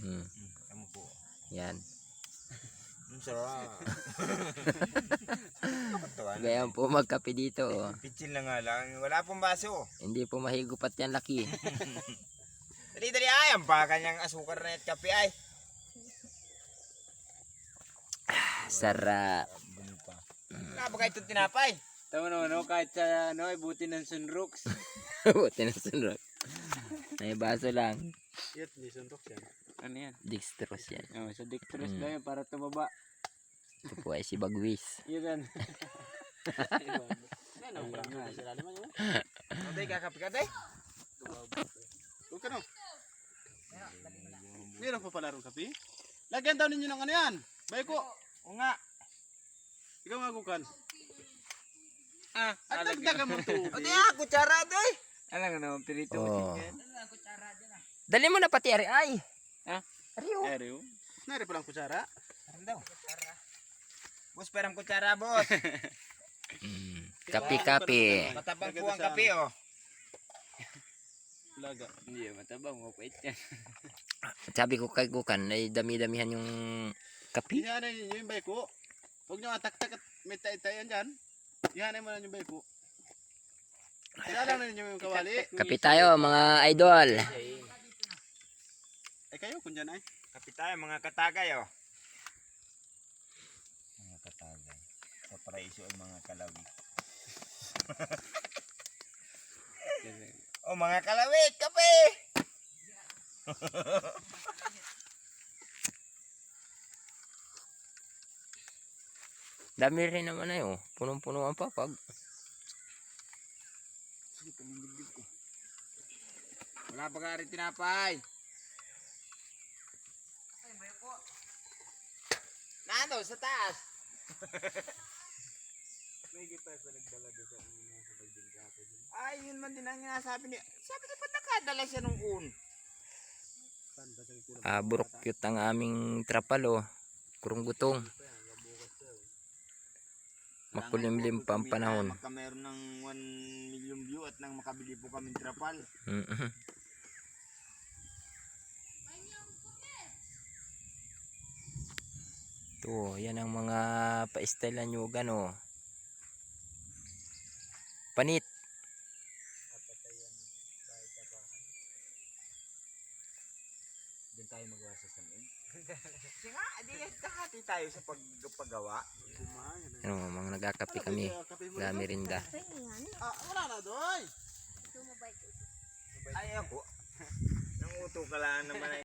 Ano po? Yan. Ang sarap. Ganyan po magkape dito. Oh. Pitchin na nga lang. Wala pong baso. Hindi po mahigupat yan laki. Dali-dali ay. Ang baka niyang asukar na at kape ay. Sarap. Napaka itong tinapay. Tama naman, no? Kahit sa ano, ay buti ng sunrooks. Buti na sunod. May baso lang. Yat, ni suntok yan. Ano yan? Dextrose yan. Oh, sa dextrose daw yun para tumaba. Ito po ay si Bagwis. Yun. Ano, parang nga sila naman yun. Day, kakape ka day. Huwag ka no. Meron pa pala rin kape. Lagyan daw ninyo ng ano yan. Bayko. O nga. Ikaw nga kukan. Ah, At dagdagan mo tubig. O di ako, kutsara day. alam nga naman, pirito Oh. yan. Dali mo na pati ari ay. Ha? Ariyo. Ariyo. Nari palang kutsara. Ano daw? Boss, perang kutsara, boss. Kape-kape. Matabang po ang kape, oh. Laga. Hindi, matabang, mapait yan. Sabi ko kay Kukan ay dami-damihan yung kape. Ihanay ninyo yung bayko. Huwag nyo atak-tak at may tay-tayan dyan. Ihanay mo na yung bayko. Kaya lang na ninyo yung kawali. Kape tayo mga idol. Eh kayo kung dyan ay. Kape tayo, mga katagay, oh. Mga katagay. Sa paraiso ay mga kalawik. Oh, mga kalawik, kape! Dami rin naman ay oh. Punong-puno ang papag. Wala pa ka rin tinapay. Nano, sa taas. May kita pa nagdala doon sa pagding kape. Ay, yun man din ang sinasabi niya. Sabi niya, ba't nakadala siya nung un? Burok cute ang aming trapal oh. Kurong-gutong. Makulimlim pa ang panahon. Magka meron ng 1 million view at nang makabili po kami trapal. Ito, yan ang mga pa-stylean nyugan oh. Panit. Doon tayo magawa sa samin. Kasi nga, di kahati tayo sa paggawa. Ano, mga nagkakape kami. Dami rin da. Ah, wala na doy. Ay ako. Nanguto ka lang naman ay.